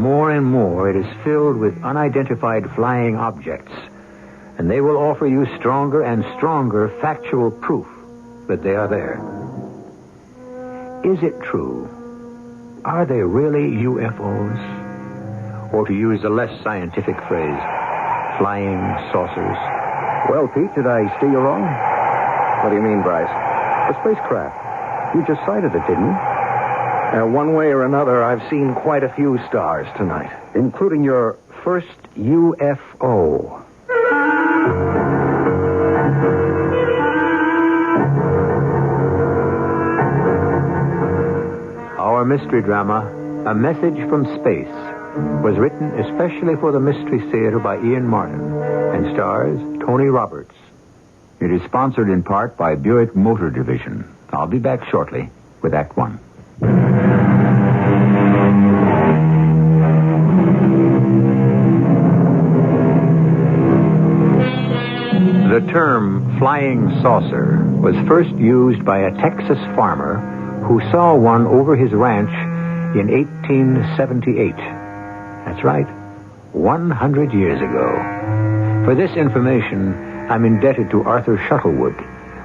more and more it is filled with unidentified flying objects, and they will offer you stronger and stronger factual proof that they are there. Is it true? Are they really UFOs? Or to use a less scientific phrase, flying saucers? Well, Pete, did I steer you wrong? What do you mean, Bryce? The spacecraft. You just sighted it, didn't you? One way or another, I've seen quite a few stars tonight. Including your first UFO. Our mystery drama, A Message from Space, was written especially for the Mystery Theater by Ian Martin and stars Tony Roberts. It is sponsored in part by Buick Motor Division. I'll be back shortly with Act One. The term flying saucer was first used by a Texas farmer who saw one over his ranch in 1878. That's right, 100 years ago. For this information, I'm indebted to Arthur Shuttlewood,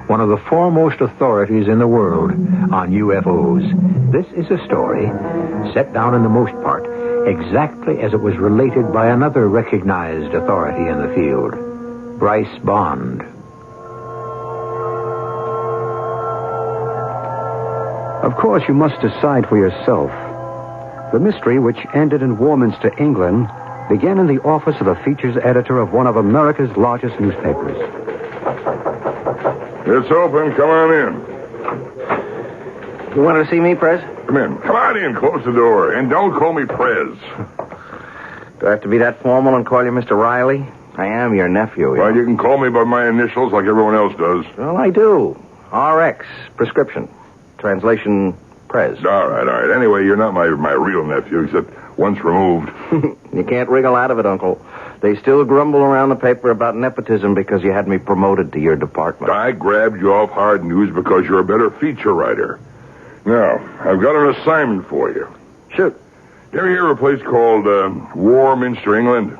one of the foremost authorities in the world on UFOs. This is a story set down in the most part exactly as it was related by another recognized authority in the field, Bryce Bond. Of course, you must decide for yourself. The mystery, which ended in Warminster, England, began in the office of the features editor of one of America's largest newspapers. It's open. Come on in. You wanted to see me, Prez? Come in. Come on in. Close the door. And don't call me Prez. Do I have to be that formal and call you Mr. Riley? I am your nephew. Well, you can call me by my initials like everyone else does. Well, I do. RX, prescription. Translation, Prez. All right. Anyway, you're not my real nephew, except once removed. You can't wriggle out of it, Uncle. They still grumble around the paper about nepotism because you had me promoted to your department. I grabbed you off hard news because you're a better feature writer. Now, I've got an assignment for you. Shoot. You ever hear of a place called Warminster, England?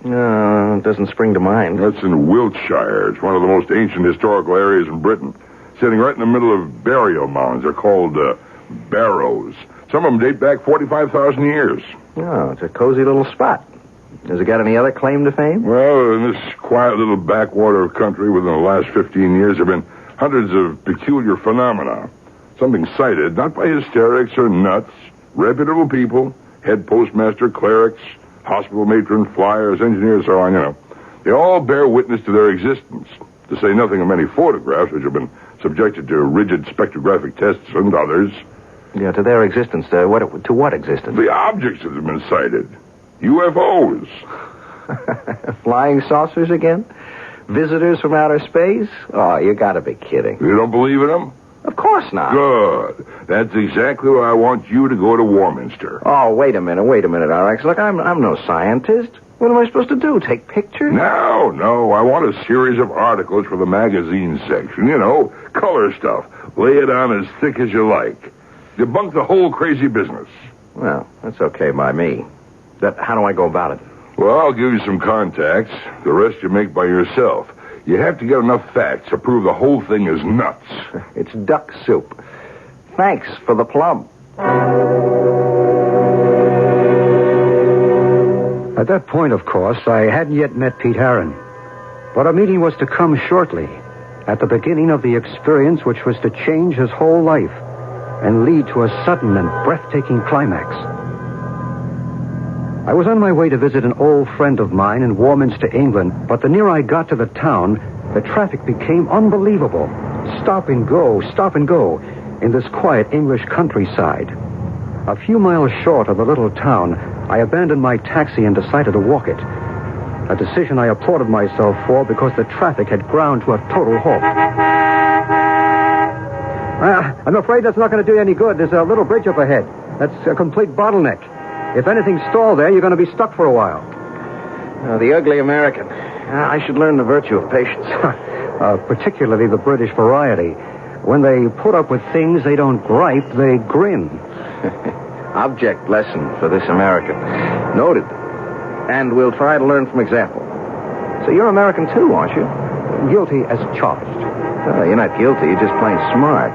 It doesn't spring to mind. That's in Wiltshire. It's one of the most ancient historical areas in Britain. Sitting right in the middle of burial mounds. They're called barrows. Some of them date back 45,000 years. Oh, it's a cozy little spot. Has it got any other claim to fame? Well, in this quiet little backwater country within the last 15 years, there have been hundreds of peculiar phenomena. Something cited, not by hysterics or nuts, reputable people, head postmaster, clerics, hospital matron, flyers, engineers, so on, you know. They all bear witness to their existence, to say nothing of many photographs which have been subjected to rigid spectrographic tests and others. Yeah, to their existence. To what existence? The objects that have been cited. UFOs. Flying saucers again? Visitors from outer space? Oh, you gotta be kidding. You don't believe in them? Of course not. Good. That's exactly why I want you to go to Warminster. Oh, wait a minute, RX. Look, I'm no scientist. What am I supposed to do? Take pictures? No. I want a series of articles for the magazine section. You know, color stuff. Lay it on as thick as you like. Debunk the whole crazy business. Well, that's okay by me. How do I go about it? Well, I'll give you some contacts. The rest you make by yourself. You have to get enough facts to prove the whole thing is nuts. It's duck soup. Thanks for the plum. At that point, of course, I hadn't yet met Pete Harron. But a meeting was to come shortly, at the beginning of the experience which was to change his whole life and lead to a sudden and breathtaking climax. I was on my way to visit an old friend of mine in Warminster, England, but the nearer I got to the town, the traffic became unbelievable. Stop and go in this quiet English countryside. A few miles short of the little town, I abandoned my taxi and decided to walk it. A decision I applauded myself for because the traffic had ground to a total halt. I'm afraid that's not going to do you any good. There's a little bridge up ahead. That's a complete bottleneck. If anything's stalled there, you're going to be stuck for a while. The ugly American. I should learn the virtue of patience. Particularly the British variety. When they put up with things, they don't gripe, they grin. Object lesson for this American. Noted. And we'll try to learn from example. So you're American too, aren't you? Guilty as charged. You're not guilty. You're just plain smart.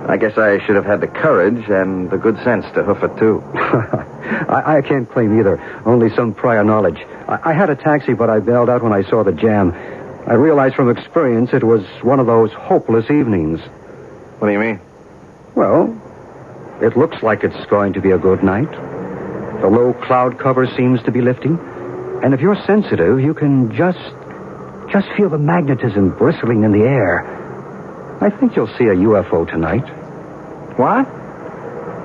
I guess I should have had the courage and the good sense to hoof it, too. I can't claim either. Only some prior knowledge. I had a taxi, but I bailed out when I saw the jam. I realized from experience it was one of those hopeless evenings. What do you mean? Well, it looks like it's going to be a good night. The low cloud cover seems to be lifting. And if you're sensitive, you can just feel the magnetism bristling in the air. I think you'll see a UFO tonight. What?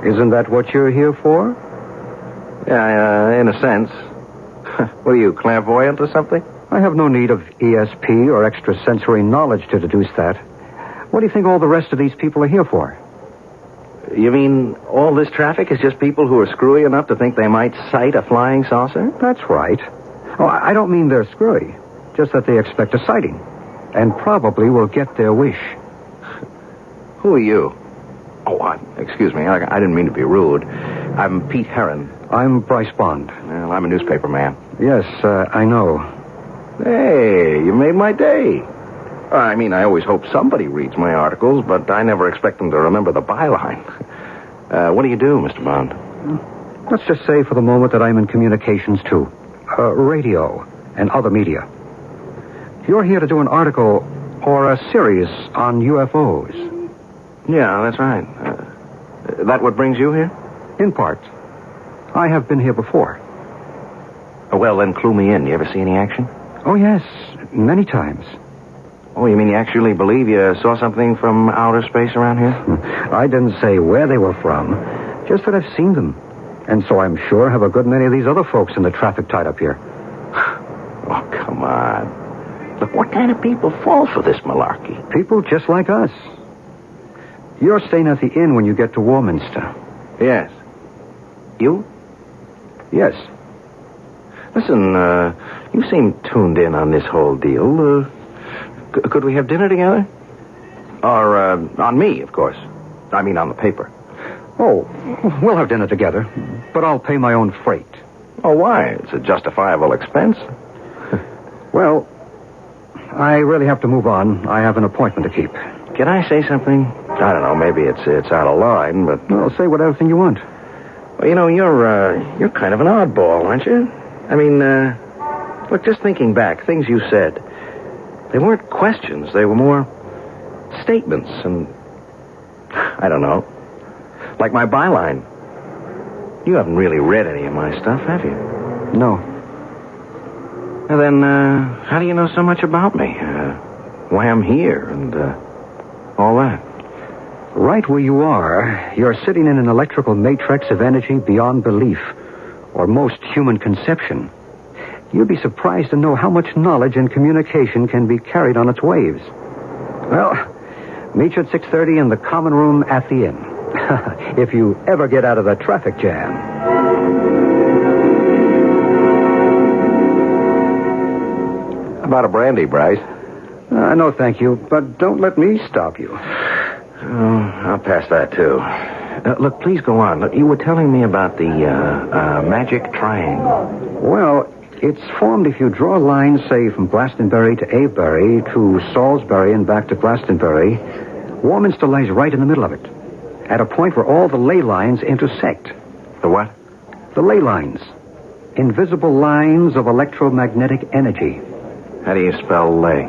Isn't that what you're here for? Yeah, in a sense. What are you, clairvoyant or something? I have no need of ESP or extrasensory knowledge to deduce that. What do you think all the rest of these people are here for? You mean all this traffic is just people who are screwy enough to think they might sight a flying saucer? That's right. Oh, I don't mean they're screwy. Just that they expect a sighting. And probably will get their wish. Who are you? Oh, excuse me. I didn't mean to be rude. I'm Pete Herron. I'm Bryce Bond. Well, I'm a newspaper man. Yes, I know. Hey, you made my day. I mean, I always hope somebody reads my articles, but I never expect them to remember the byline. What do you do, Mr. Bond? Let's just say for the moment that I'm in communications, too. Radio and other media. You're here to do an article or a series on UFOs. Yeah, that's right. That what brings you here? In part. I have been here before. Well, then clue me in. You ever see any action? Oh, yes. Many times. Oh, you mean you actually believe you saw something from outer space around here? I didn't say where they were from. Just that I've seen them. And so I'm sure have a good many of these other folks in the traffic tied up here. Oh, come on. Look, what kind of people fall for this malarkey? People just like us. You're staying at the inn when you get to Warminster. Yes. You? Yes. Listen, you seem tuned in on this whole deal. Could we have dinner together? Or, on me, of course. I mean, on the paper. Oh, we'll have dinner together, but I'll pay my own freight. Oh, why? It's a justifiable expense. Well, I really have to move on. I have an appointment to keep. Can I say something? I don't know, maybe it's out of line, but... Well, say whatever thing you want. Well, you know, you're kind of an oddball, aren't you? I mean, look, just thinking back, things you said, they weren't questions. They were more statements, and I don't know. Like my byline. You haven't really read any of my stuff, have you? No. Well, then, how do you know so much about me? Why I'm here, and all that? Right where you are, you're sitting in an electrical matrix of energy beyond belief, or most human conception. You'd be surprised to know how much knowledge and communication can be carried on its waves. Well, meet you at 6:30 in the common room at the inn. If you ever get out of the traffic jam. How about a brandy, Bryce? No, thank you, but don't let me stop you. Oh, I'll pass that, too. Look, please go on. Look, you were telling me about the magic triangle. Well, it's formed if you draw a line, say, from Glastonbury to Avebury to Salisbury and back to Glastonbury. Warminster lies right in the middle of it, at a point where all the ley lines intersect. The what? The ley lines. Invisible lines of electromagnetic energy. How do you spell ley?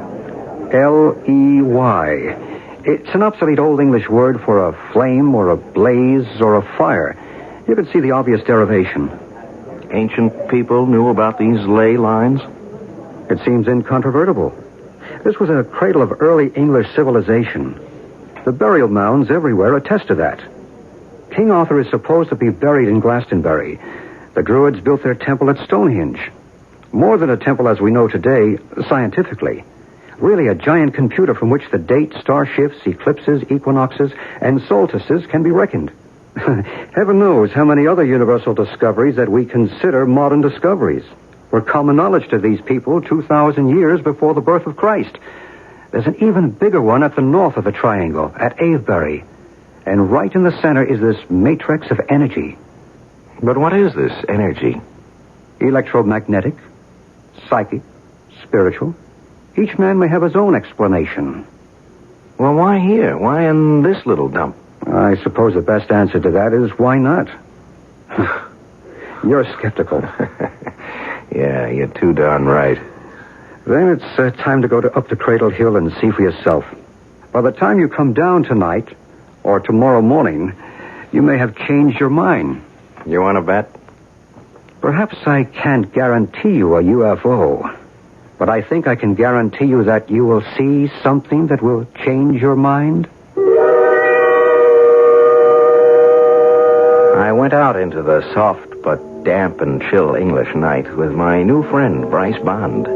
L-E-Y. It's an obsolete Old English word for a flame or a blaze or a fire. You can see the obvious derivation. Ancient people knew about these ley lines? It seems incontrovertible. This was a cradle of early English civilization. The burial mounds everywhere attest to that. King Arthur is supposed to be buried in Glastonbury. The Druids built their temple at Stonehenge. More than a temple as we know today, scientifically. Really a giant computer from which the date, star shifts, eclipses, equinoxes, and solstices can be reckoned. Heaven knows how many other universal discoveries that we consider modern discoveries were common knowledge to these people 2,000 years before the birth of Christ. There's an even bigger one at the north of the triangle, at Avebury. And right in the center is this matrix of energy. But what is this energy? Electromagnetic, psychic, spiritual. Each man may have his own explanation. Well, why here? Why in this little dump? I suppose the best answer to that is why not? You're skeptical. Yeah, you're too darn right. Then it's time to go up to Cradle Hill and see for yourself. By the time you come down tonight, or tomorrow morning, you may have changed your mind. You want to bet? Perhaps I can't guarantee you a UFO, but I think I can guarantee you that you will see something that will change your mind. I went out into the soft but damp and chill English night with my new friend, Bryce Bond.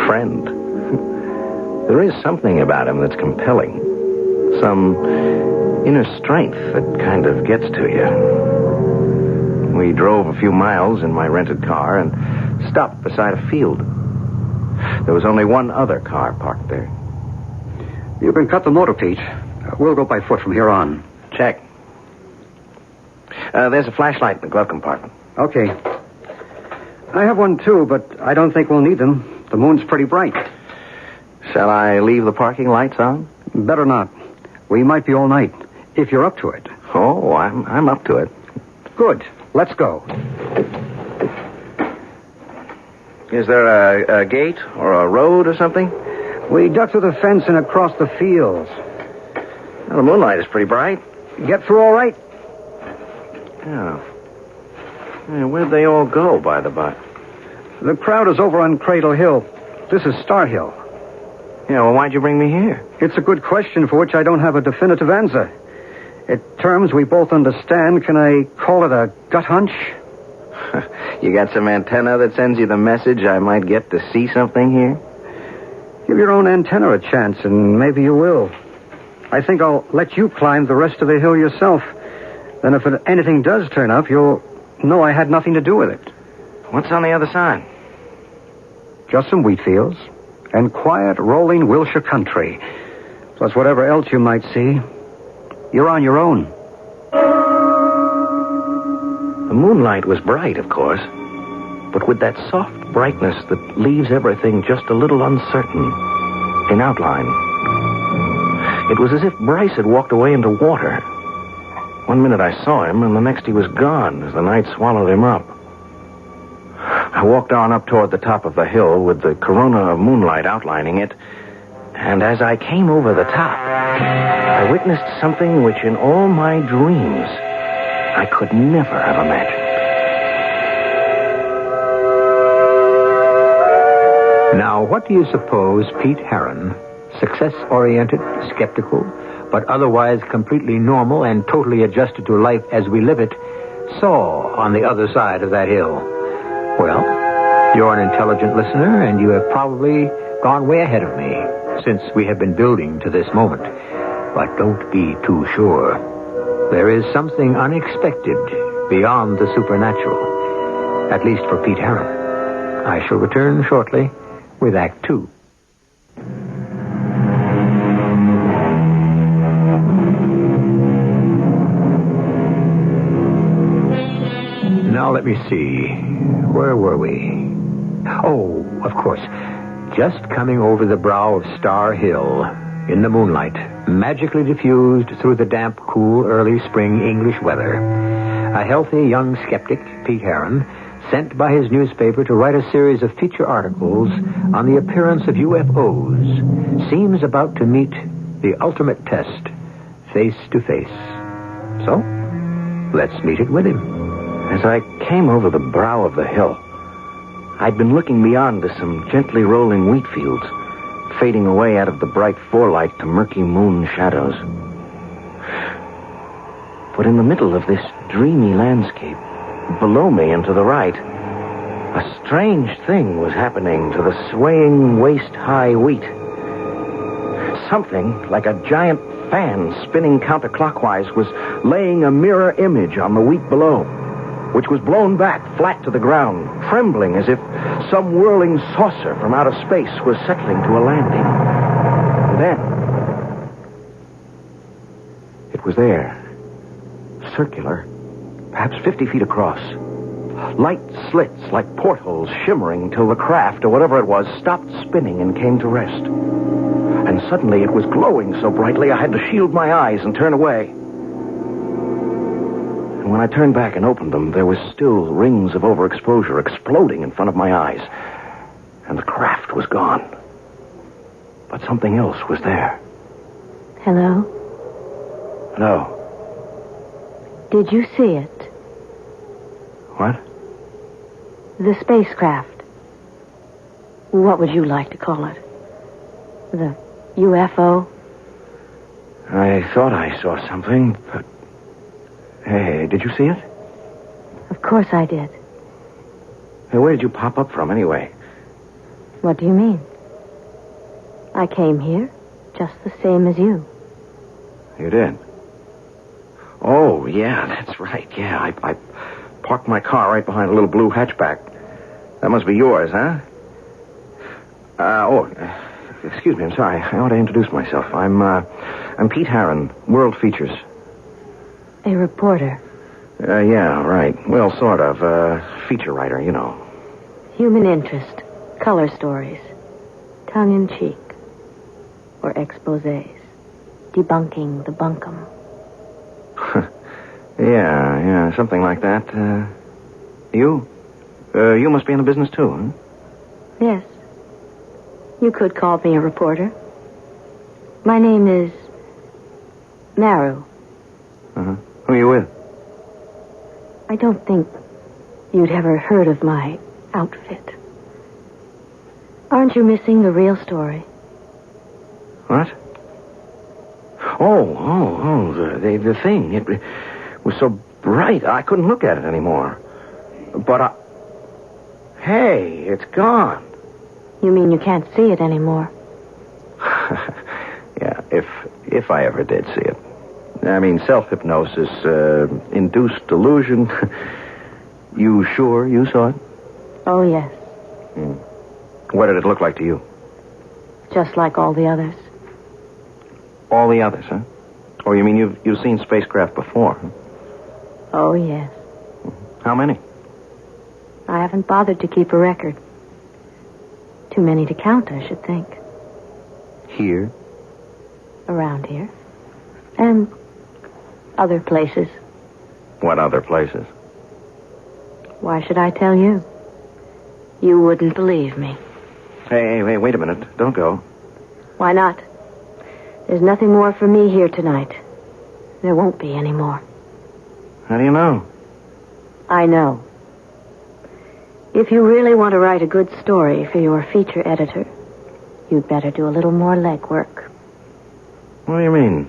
Friend. There is something about him that's compelling. Some inner strength that kind of gets to you. We drove a few miles in my rented car and stopped beside a field. There was only one other car parked there. You can cut the motor, Pete. We'll go by foot from here on. Check. There's a flashlight in the glove compartment. Okay. I have one, too, but I don't think we'll need them. The moon's pretty bright. Shall I leave the parking lights on? Better not. We might be all night, if you're up to it. Oh, I'm up to it. Good. Let's go. Is there a gate or a road or something? We duck through the fence and across the fields. Well, the moonlight is pretty bright. Get through all right? Yeah. Where'd they all go, by the by? The crowd is over on Cradle Hill. This is Star Hill. Yeah, well, why'd you bring me here? It's a good question for which I don't have a definitive answer. In terms we both understand, can I call it a gut hunch? You got some antenna that sends you the message I might get to see something here? Give your own antenna a chance, and maybe you will. I think I'll let you climb the rest of the hill yourself. Then if anything does turn up, you'll know I had nothing to do with it. What's on the other side? Just some wheat fields and quiet, rolling Wilshire country. Plus whatever else you might see. You're on your own. The moonlight was bright, of course, but with that soft brightness that leaves everything just a little uncertain in outline. It was as if Bryce had walked away into water. One minute I saw him, and the next he was gone as the night swallowed him up. I walked on up toward the top of the hill with the corona of moonlight outlining it, and as I came over the top, I witnessed something which in all my dreams I could never have imagined. Now, what do you suppose Pete Heron, success-oriented, skeptical, but otherwise completely normal and totally adjusted to life as we live it, saw on the other side of that hill? Well, you're an intelligent listener, and you have probably gone way ahead of me since we have been building to this moment. But don't be too sure. There is something unexpected beyond the supernatural, at least for Pete Heron. I shall return shortly with Act 2. Now let me see. Where were we? Oh, of course. Just coming over the brow of Star Hill in the moonlight, magically diffused through the damp, cool, early spring English weather. A healthy young skeptic, Pete Heron, sent by his newspaper to write a series of feature articles on the appearance of UFOs, seems about to meet the ultimate test, face to face. So, let's meet it with him. As I came over the brow of the hill, I'd been looking beyond to some gently rolling wheat fields, fading away out of the bright forelight to murky moon shadows. But in the middle of this dreamy landscape, below me and to the right, a strange thing was happening to the swaying waist-high wheat. Something like a giant fan spinning counterclockwise was laying a mirror image on the wheat below, which was blown back flat to the ground, trembling as if some whirling saucer from outer space was settling to a landing. And then, it was there, circular, perhaps 50 feet across. Light slits like portholes shimmering till the craft, or whatever it was, stopped spinning and came to rest. And suddenly it was glowing so brightly I had to shield my eyes and turn away. And when I turned back and opened them, there was still rings of overexposure exploding in front of my eyes. And the craft was gone. But something else was there. Hello? No. Did you see it? What? The spacecraft. What would you like to call it? The UFO? I thought I saw something, but... Hey, did you see it? Of course I did. Hey, where did you pop up from, anyway? What do you mean? I came here just the same as you. You did? Oh, yeah, that's right. Yeah, I parked my car right behind a little blue hatchback. That must be yours, huh? Excuse me, I'm sorry. I ought to introduce myself. I'm Pete Harron, World Features. A reporter. Yeah, right. Well, sort of. Feature writer, you know. Human interest. Color stories. Tongue-in-cheek. Or exposés. Debunking the bunkum. Yeah, something like that. You must be in the business too, huh? Yes. You could call me a reporter. My name is Maru. Uh-huh. Who are you with? I don't think you'd ever heard of my outfit. Aren't you missing the real story? What? Oh, the thing. It was so bright, I couldn't look at it anymore. But Hey, it's gone. You mean you can't see it anymore? Yeah, if I ever did see it. I mean, self-hypnosis, induced delusion. You sure you saw it? Oh, yes. What did it look like to you? Just like all the others. All the others, huh? Oh, you mean you've seen spacecraft before, huh? Oh, yes. How many? I haven't bothered to keep a record. Too many to count, I should think. Here? Around here. And other places. What other places? Why should I tell you? You wouldn't believe me. Hey, wait a minute. Don't go. Why not? There's nothing more for me here tonight. There won't be any more. How do you know? I know. If you really want to write a good story for your feature editor, you'd better do a little more legwork. What do you mean?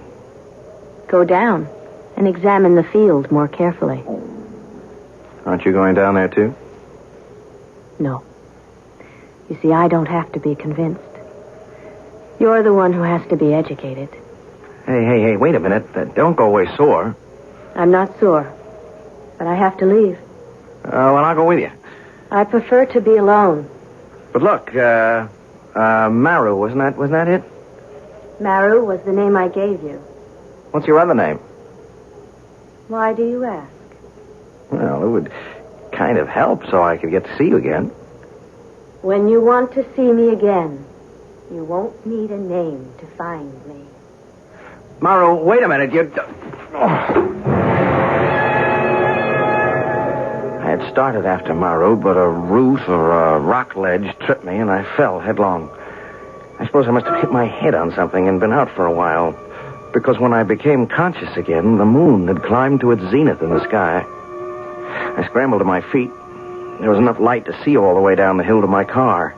Go down and examine the field more carefully. Aren't you going down there, too? No. You see, I don't have to be convinced. You're the one who has to be educated. Hey, wait a minute. Don't go away sore. I'm not sore, but I have to leave. Well, I'll go with you. I prefer to be alone. But look, Maru, wasn't that it? Maru was the name I gave you. What's your other name? Why do you ask? Well, it would kind of help so I could get to see you again. When you want to see me again, you won't need a name to find me. Maru, wait a minute. I had started after Maru, but a root or a rock ledge tripped me, and I fell headlong. I suppose I must have hit my head on something and been out for a while, because when I became conscious again, the moon had climbed to its zenith in the sky. I scrambled to my feet. There was enough light to see all the way down the hill to my car.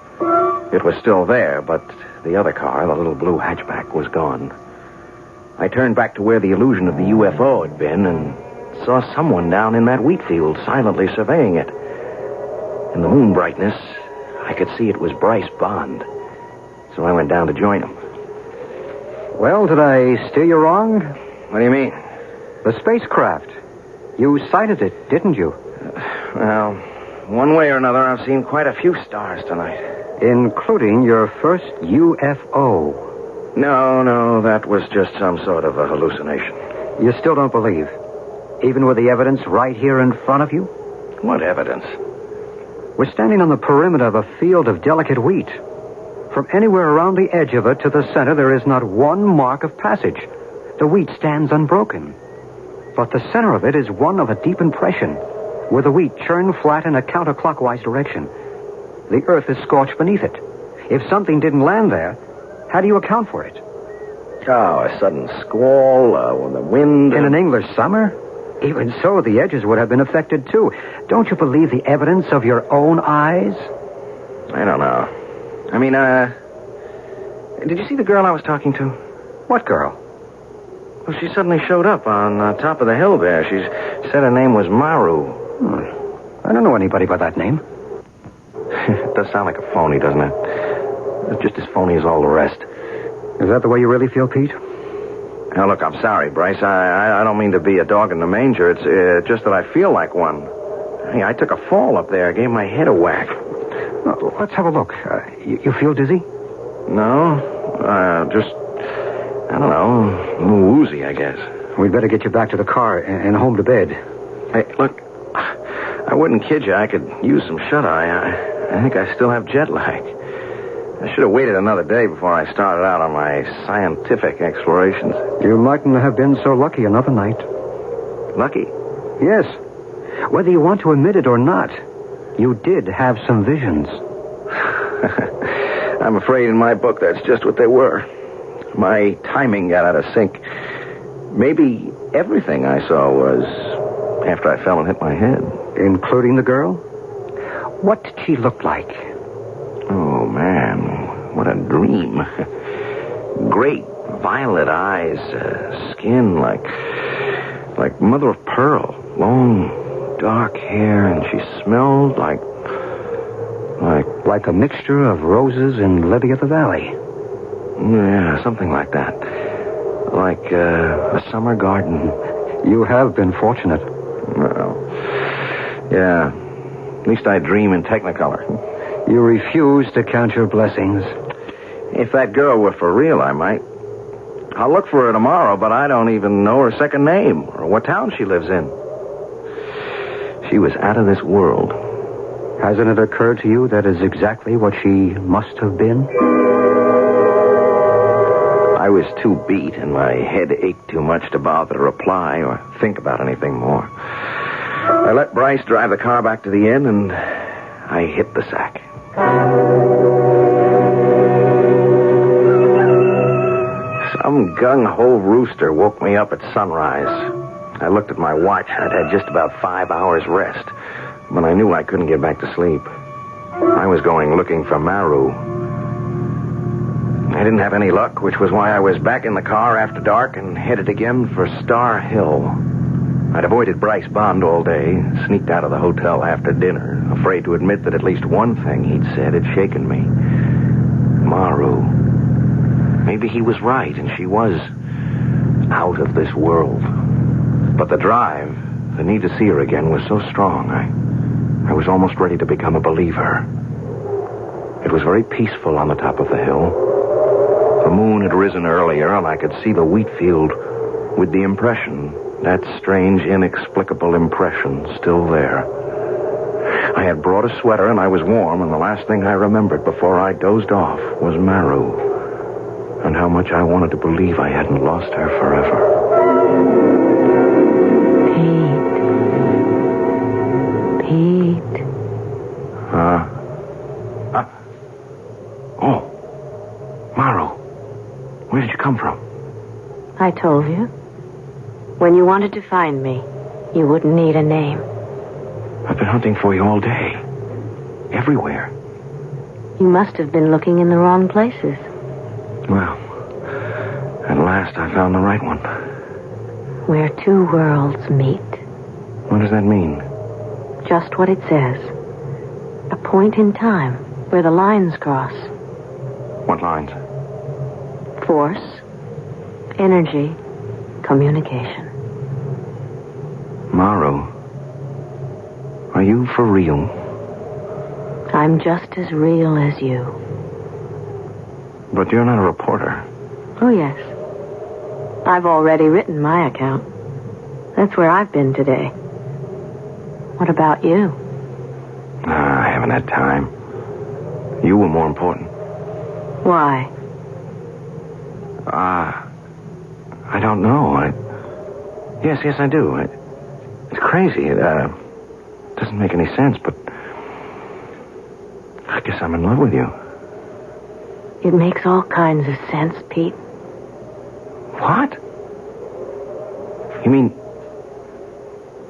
It was still there, but the other car, the little blue hatchback, was gone. I turned back to where the illusion of the UFO had been and saw someone down in that wheat field silently surveying it. In the moon brightness, I could see it was Bryce Bond. So I went down to join him. Well, did I steer you wrong? What do you mean? The spacecraft. You sighted it, didn't you? Well, one way or another, I've seen quite a few stars tonight. Including your first UFO. No, that was just some sort of a hallucination. You still don't believe? Even with the evidence right here in front of you? What evidence? We're standing on the perimeter of a field of delicate wheat. From anywhere around the edge of it to the center, there is not one mark of passage. The wheat stands unbroken. But the center of it is one of a deep impression, with the wheat churned flat in a counterclockwise direction. The earth is scorched beneath it. If something didn't land there, how do you account for it? Oh, a sudden squall, or the wind. In an English summer? Even so, the edges would have been affected, too. Don't you believe the evidence of your own eyes? I don't know. I mean, did you see the girl I was talking to? What girl? Well, she suddenly showed up on top of the hill there. She said her name was Maru. I don't know anybody by that name. It does sound like a phony, doesn't it? It's just as phony as all the rest. Is that the way you really feel, Pete? Now, look, I'm sorry, Bryce. I don't mean to be a dog in the manger. It's just that I feel like one. Hey, I took a fall up there. I gave my head a whack. Well, let's have a look. You feel dizzy? No. Just, I don't know, a little woozy, I guess. We'd better get you back to the car and home to bed. Hey, look, I wouldn't kid you. I could use some shut-eye. I think I still have jet lag. I should have waited another day before I started out on my scientific explorations. You mightn't have been so lucky another night. Lucky? Yes. Whether you want to admit it or not, you did have some visions. I'm afraid in my book that's just what they were. My timing got out of sync. Maybe everything I saw was after I fell and hit my head. Including the girl? What did she look like? Oh, man, what a dream. Great violet eyes, skin like mother of pearl, long, dark hair, and she smelled like a mixture of roses and lily of the valley. Yeah, something like that. Like a summer garden. You have been fortunate. Well, yeah. At least I dream in Technicolor. You refuse to count your blessings. If that girl were for real, I might. I'll look for her tomorrow, but I don't even know her second name or what town she lives in. She was out of this world. Hasn't it occurred to you that is exactly what she must have been? I was too beat and my head ached too much to bother to reply or think about anything more. I let Bryce drive the car back to the inn and I hit the sack. Some gung-ho rooster woke me up at sunrise. I looked at my watch. I'd had just about 5 hours rest, but I knew I couldn't get back to sleep. I was going looking for Maru. I didn't have any luck, which was why I was back in the car after dark and headed again for Star Hill. I'd avoided Bryce Bond all day, sneaked out of the hotel after dinner, afraid to admit that at least one thing he'd said had shaken me. Maru. Maybe he was right, and she was out of this world. But the drive, the need to see her again, was so strong, I was almost ready to become a believer. It was very peaceful on the top of the hill. The moon had risen earlier, and I could see the wheat field with the impression, that strange, inexplicable impression, still there. I had brought a sweater, and I was warm, and the last thing I remembered before I dozed off was Maru, and how much I wanted to believe I hadn't lost her forever. Pete. Oh. Maru. Where did you come from? I told you. When you wanted to find me, you wouldn't need a name. I've been hunting for you all day. Everywhere. You must have been looking in the wrong places. Well, at last I found the right one. Where two worlds meet. What does that mean? Just what it says. A point in time where the lines cross. What lines? Force, energy, communication. Maru, are you for real? I'm just as real as you. But you're not a reporter. Oh, yes. I've already written my account. That's where I've been today. What about you? I haven't had time. You were more important. Why? I don't know. Yes, I do. It's crazy. It doesn't make any sense, but I guess I'm in love with you. It makes all kinds of sense, Pete. What? You mean...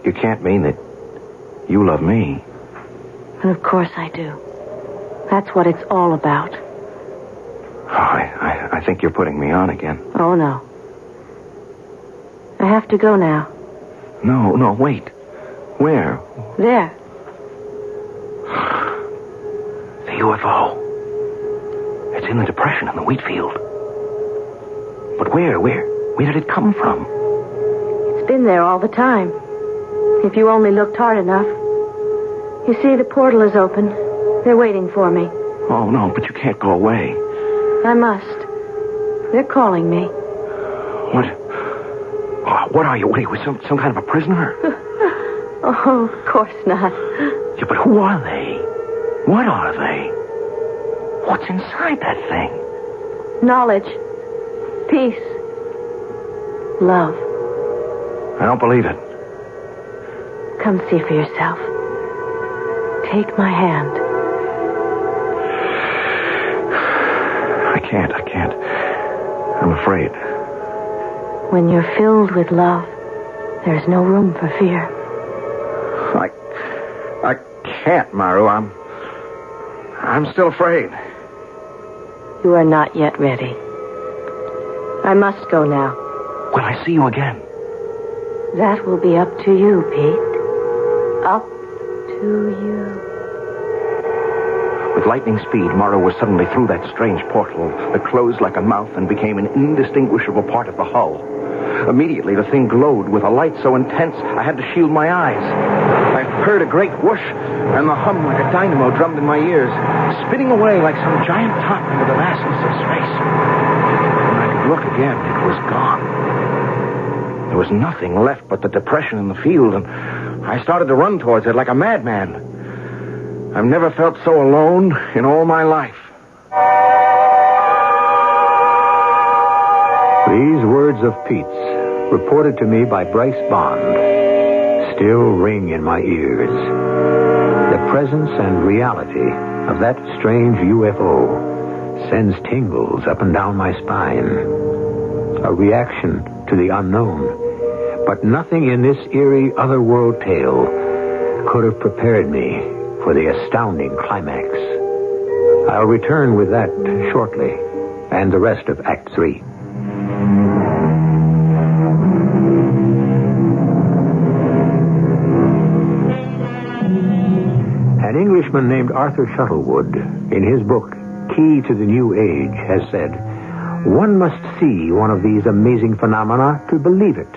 You can't mean that you love me? And of course I do. That's what it's all about. Oh, I think you're putting me on again. Oh, no. I have to go now. No, wait. Where? There. The UFO. It's in the depression in the wheat field. But where did it come from? It's been there all the time. If you only looked hard enough. You see, the portal is open. They're waiting for me. Oh, no, but you can't go away. I must. They're calling me. What are you? What are you, some kind of a prisoner? Oh, of course not. Yeah, but who are they? What are they? What's inside that thing? Knowledge. Peace. Love. I don't believe it. Come see for yourself. Take my hand. I can't. I'm afraid. When you're filled with love, there's no room for fear. I can't, Maru. I'm still afraid. You are not yet ready. I must go now. Will I see you again? That will be up to you, Pete. Up to you. With lightning speed, Maru was suddenly through that strange portal that closed like a mouth and became an indistinguishable part of the hull. Immediately, the thing glowed with a light so intense I had to shield my eyes. I heard a great whoosh, and the hum like a dynamo drummed in my ears, spinning away like some giant top into the vastness of space. When I could look again, it was gone. There was nothing left but the depression in the field, and I started to run towards it like a madman. I've never felt so alone in all my life. These words of Pete's, reported to me by Bryce Bond, still ring in my ears. The presence and reality of that strange UFO sends tingles up and down my spine. A reaction to the unknown. But nothing in this eerie otherworld tale could have prepared me for the astounding climax. I'll return with that shortly, and the rest of Act 3. An Englishman named Arthur Shuttlewood, in his book, Key to the New Age, has said, "One must see one of these amazing phenomena to believe it,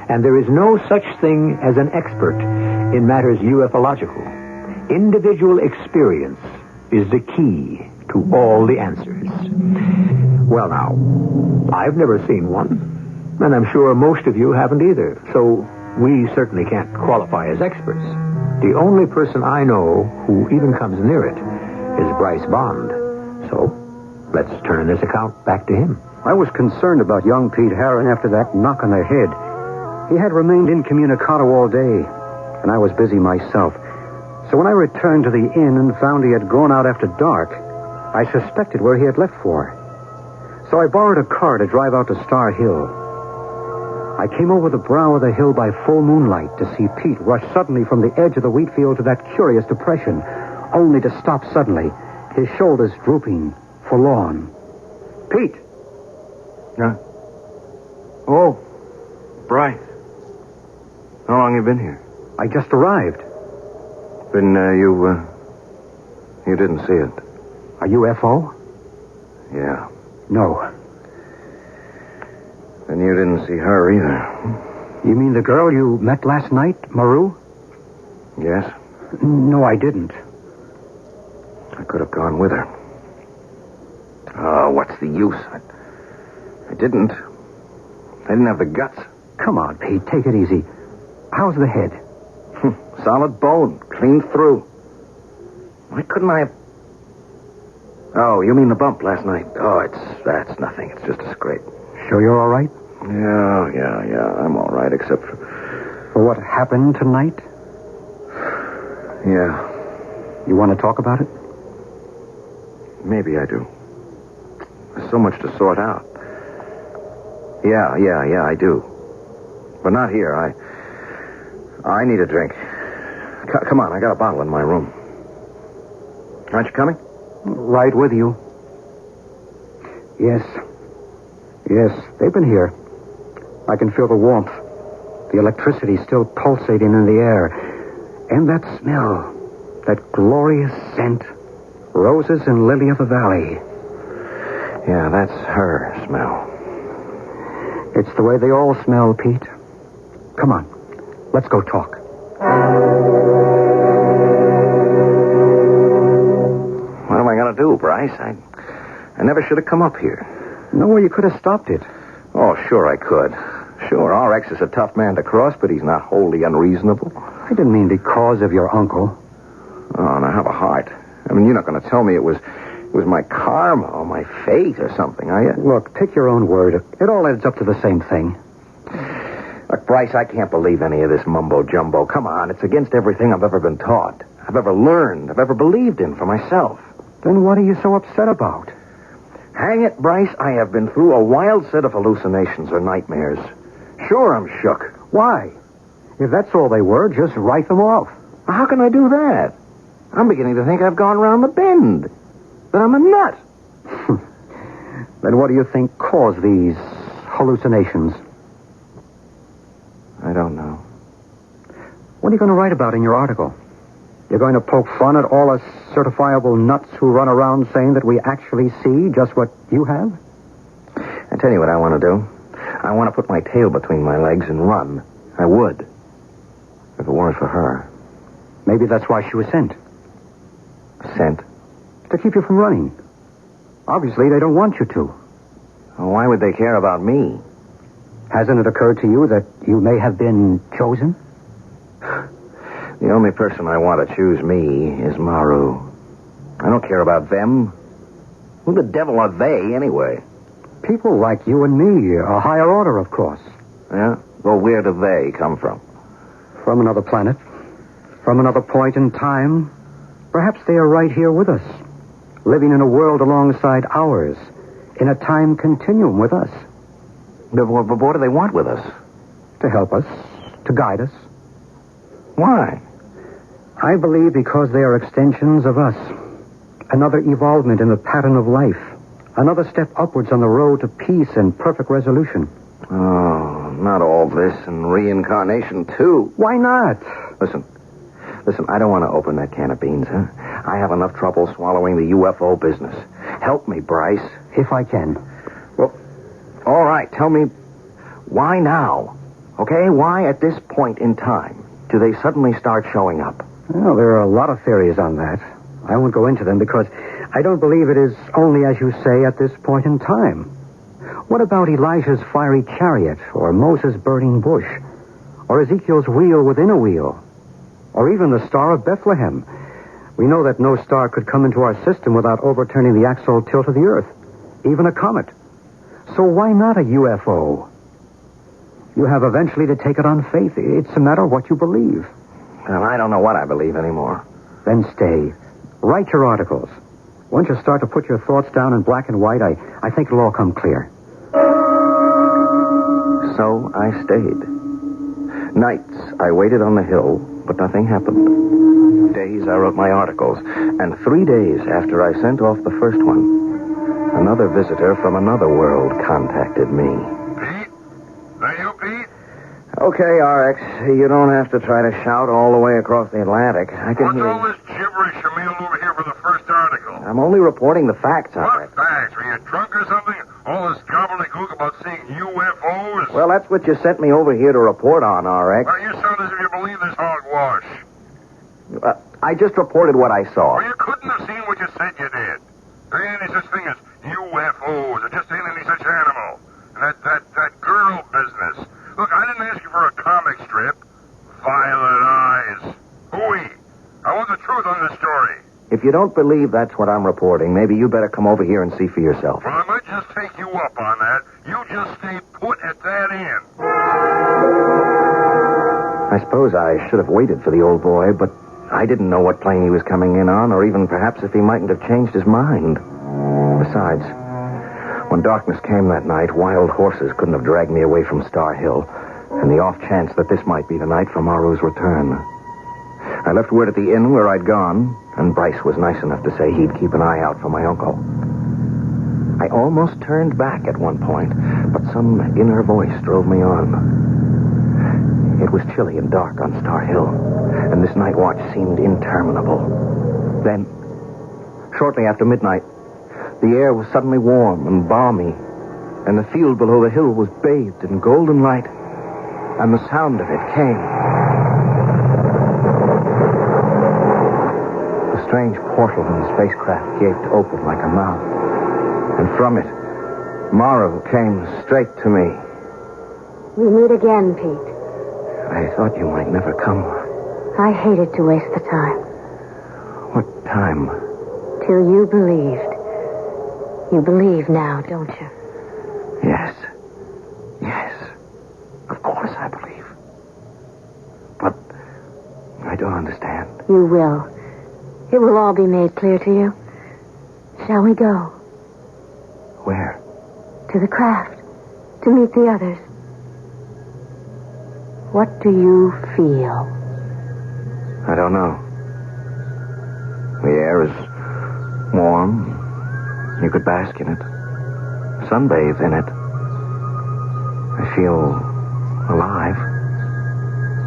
and there is no such thing as an expert in matters ufological. Individual experience is the key to all the answers." Well, now, I've never seen one, and I'm sure most of you haven't either, so we certainly can't qualify as experts. The only person I know who even comes near it is Bryce Bond. So, let's turn this account back to him. I was concerned about young Pete Herron after that knock on the head. He had remained incommunicado all day, and I was busy myself. So when I returned to the inn and found he had gone out after dark, I suspected where he had left for. So I borrowed a car to drive out to Star Hill. I came over the brow of the hill by full moonlight to see Pete rush suddenly from the edge of the wheat field to that curious depression, only to stop suddenly, his shoulders drooping, forlorn. "Pete!" Oh, Bryce. How long have you been here? "I just arrived." Then you didn't see it? "A UFO?" Yeah. "No." And you didn't see her either? "You mean the girl you met last night, Maru?" Yes. "No, I didn't." I could have gone with her. Oh, what's the use? I didn't. I didn't have the guts. "Come on, Pete, take it easy. How's the head? Solid bone, clean through. Why couldn't I have... Oh, you mean the bump last night? Oh, that's nothing. It's just a scrape. Sure you're all right? Yeah. I'm all right, except for... For what happened tonight? Yeah, You want to talk about it? maybe I do. There's so much to sort out. Yeah, I do. But not here. I need a drink. Come on, I got a bottle in my room. Aren't you coming? Right with you. Yes, they've been here. I can feel the warmth. The electricity still pulsating in the air. And that smell. That glorious scent. Roses and lily of the valley. Yeah, that's her smell. It's the way they all smell, Pete. Come on. Let's go talk. What am I going to do, Bryce? I never should have come up here. No, you could have stopped it. Oh, sure I could. Sure, RX is a tough man to cross, but he's not wholly unreasonable. I didn't mean because of your uncle. Oh, now have a heart. I mean, you're not going to tell me it was my karma or my fate or something, are you? Look, pick your own word. It all adds up to the same thing. Look, Bryce, I can't believe any of this mumbo-jumbo. Come on, it's against everything I've ever been taught, I've ever learned, I've ever believed in for myself. Then what are you so upset about? Hang it, Bryce, I have been through a wild set of hallucinations or nightmares. Sure, I'm shook. Why? If that's all they were, just write them off. How can I do that? I'm beginning to think I've gone round the bend. That I'm a nut. Then what do you think caused these hallucinations? I don't know. What are you going to write about in your article? You're going to poke fun at all us certifiable nuts who run around saying that we actually see just what you have? I tell you what I want to do. I want to put my tail between my legs and run. I would. If it weren't for her. Maybe that's why she was sent. Sent? To keep you from running. Obviously, they don't want you to. Well, why would they care about me? Hasn't it occurred to you that you may have been chosen? The only person I want to choose me is Maru. I don't care about them. Who the devil are they, anyway? People like you and me, a higher order, of course. Yeah? Well, where do they come from? From another planet. From another point in time. Perhaps they are right here with us. Living in a world alongside ours. In a time continuum with us. But what do they want with us? To help us. To guide us. Why? I believe because they are extensions of us. Another evolvement in the pattern of life. Another step upwards on the road to peace and perfect resolution. Oh, not all this and reincarnation, too. Why not? Listen, I don't want to open that can of beans, huh? I have enough trouble swallowing the UFO business. Help me, Bryce. If I can. Well, all right, tell me, why now? Okay, why at this point in time do they suddenly start showing up? Well, there are a lot of theories on that. I won't go into them because I don't believe it is only, as you say, at this point in time. What about Elijah's fiery chariot, or Moses' burning bush, or Ezekiel's wheel within a wheel, or even the Star of Bethlehem? We know that no star could come into our system without overturning the axial tilt of the Earth, even a comet. So why not a UFO? You have eventually to take it on faith. It's a matter of what you believe. Well, I don't know what I believe anymore. Then stay. Write your articles. Once you start to put your thoughts down in black and white, I think it'll all come clear. So I stayed. Nights I waited on the hill, but nothing happened. Days I wrote my articles, and 3 days after I sent off the first one, another visitor from another world contacted me. Pete? Are you Pete? Okay, RX, you don't have to try to shout all the way across the Atlantic. I can What's hear all this gibberish you mean over here for the first article? I'm only reporting the facts, RX. What facts? Were you drunk or something? All this gobbledygook about seeing UFOs? Well, that's what you sent me over here to report on, RX. Well, you sound as if you believe this hogwash. I just reported what I saw. Well, you couldn't have seen what you said you did. There ain't any such thing as UFOs. There just ain't any such animal. And that girl business. Look, I didn't ask you for a comic strip. you don't believe that's what I'm reporting, maybe you better come over here and see for yourself. Well, I might just take you up on that. You just stay put at that end. I suppose I should have waited for the old boy, but I didn't know what plane he was coming in on, or even perhaps if he mightn't have changed his mind. Besides, when darkness came that night, wild horses couldn't have dragged me away from Star Hill, and the off chance that this might be the night for Maru's return. I left word at the inn where I'd gone, and Bryce was nice enough to say he'd keep an eye out for my uncle. I almost turned back at one point, but some inner voice drove me on. It was chilly and dark on Star Hill, and this night watch seemed interminable. Then, shortly after midnight, the air was suddenly warm and balmy, and the field below the hill was bathed in golden light, and the sound of it came. The strange portal in the spacecraft gaped open like a mouth, and from it, Maru came straight to me. We meet again, Pete. I thought you might never come. I hated to waste the time. What time? Till you believed. You believe now, don't you? Yes. Yes. Of course I believe. But I don't understand. You will. It will all be made clear to you. Shall we go? Where? To the craft. To meet the others. What do you feel? I don't know. The air is warm. You could bask in it. Sunbathe in it. I feel alive.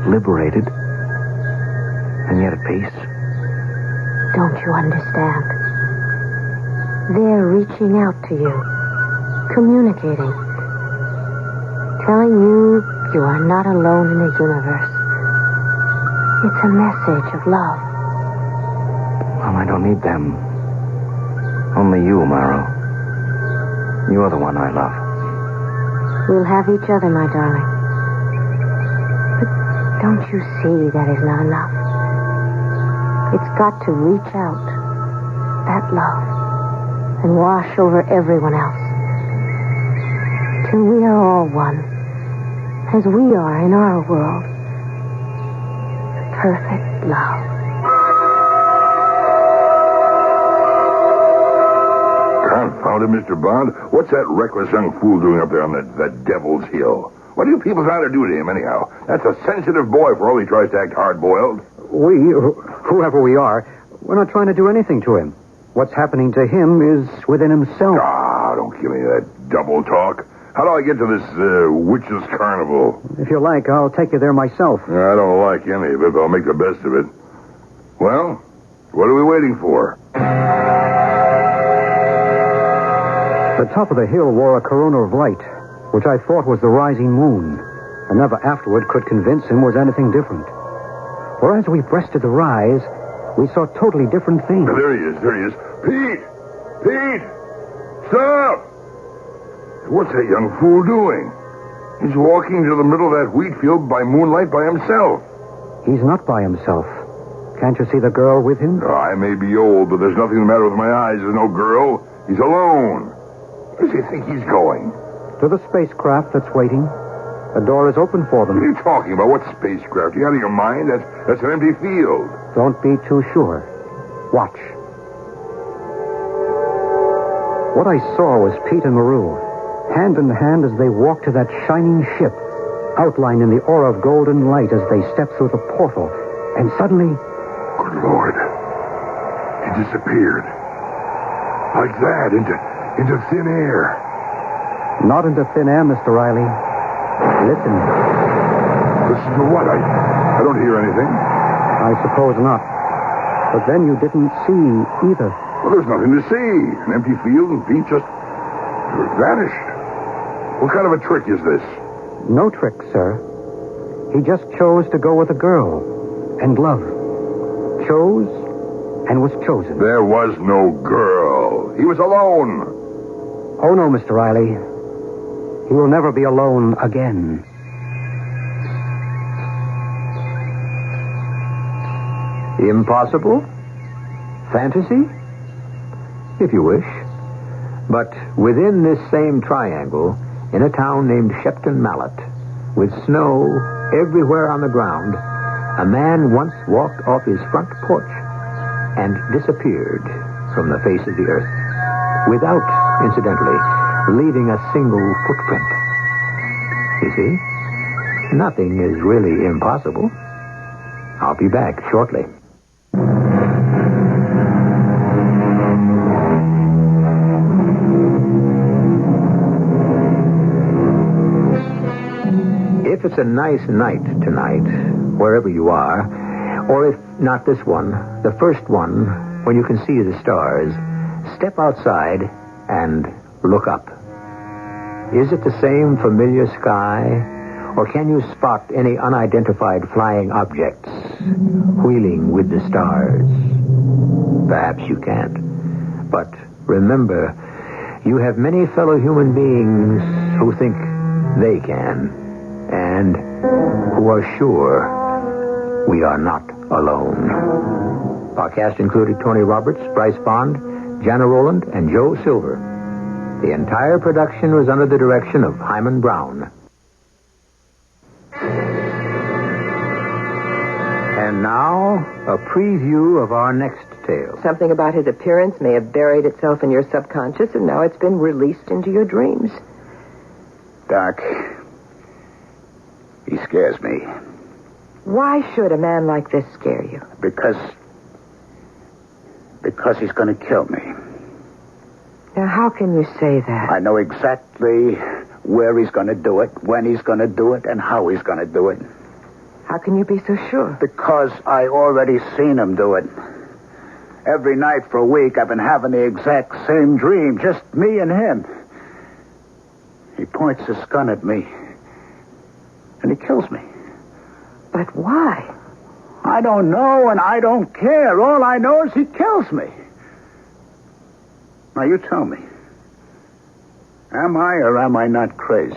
Liberated. And yet at peace. Don't you understand? They're reaching out to you. Communicating. Telling you you are not alone in the universe. It's a message of love. Well, I don't need them. Only you, Maru. You're the one I love. We'll have each other, my darling. But don't you see that is not enough? It's got to reach out. That love. And wash over everyone else. Till we are all one. As we are in our world. Perfect love. Confound it, Mr. Bond. What's that reckless young fool doing up there on that Devil's Hill? What are you people trying to do to him, anyhow? That's a sensitive boy for all he tries to act hard-boiled. We, whoever we are, we're not trying to do anything to him. What's happening to him is within himself. Ah, don't give me that double talk. How do I get to this witches' carnival? If you like, I'll take you there myself. I don't like any of it, but I'll make the best of it. Well, what are we waiting for? The top of the hill wore a corona of light, which I thought was the rising moon, and never afterward could convince him was anything different. For as we breasted the rise, we saw totally different things. There he is. Pete! Pete! Stop! What's that young fool doing? He's walking to the middle of that wheat field by moonlight by himself. He's not by himself. Can't you see the girl with him? Oh, I may be old, but there's nothing the matter with my eyes. There's no girl. He's alone. Where does he think he's going? To the spacecraft that's waiting. The door is open for them. What are you talking about? What spacecraft? Are you out of your mind? That's an empty field. Don't be too sure. Watch. What I saw was Pete and Maru, hand in hand as they walked to that shining ship, outlined in the aura of golden light as they stepped through the portal. And suddenly... Good Lord. He disappeared. Like that, into thin air. Not into thin air, Mr. Riley. Listen. Listen to what? I don't hear anything. I suppose not. But then you didn't see either. Well, there's nothing to see. An empty field and Pete just vanished. What kind of a trick is this? No trick, sir. He just chose to go with a girl and love. Chose and was chosen. There was no girl. He was alone. Oh, no, Mr. Riley. He will never be alone again. Impossible? Fantasy? If you wish. But within this same triangle, in a town named Shepton Mallet, with snow everywhere on the ground, a man once walked off his front porch and disappeared from the face of the earth, without, incidentally, leaving a single footprint. You see, nothing is really impossible. I'll be back shortly. If it's a nice night tonight, wherever you are, or if not this one, the first one, when you can see the stars, step outside and look up. Is it the same familiar sky, or can you spot any unidentified flying objects wheeling with the stars? Perhaps you can't. But remember, you have many fellow human beings who think they can, and who are sure we are not alone. Our cast included Tony Roberts, Bryce Bond, Jana Rowland, and Joe Silver. The entire production was under the direction of Hyman Brown. And now, a preview of our next tale. Something about his appearance may have buried itself in your subconscious, and now it's been released into your dreams. Doc, he scares me. Why should a man like this scare you? Because he's going to kill me. Now, how can you say that? I know exactly where he's going to do it, when he's going to do it, and how he's going to do it. How can you be so sure? Because I already seen him do it. Every night for a week, I've been having the exact same dream, just me and him. He points his gun at me, and he kills me. But why? I don't know, and I don't care. All I know is he kills me. Now, you tell me. Am I or am I not crazy?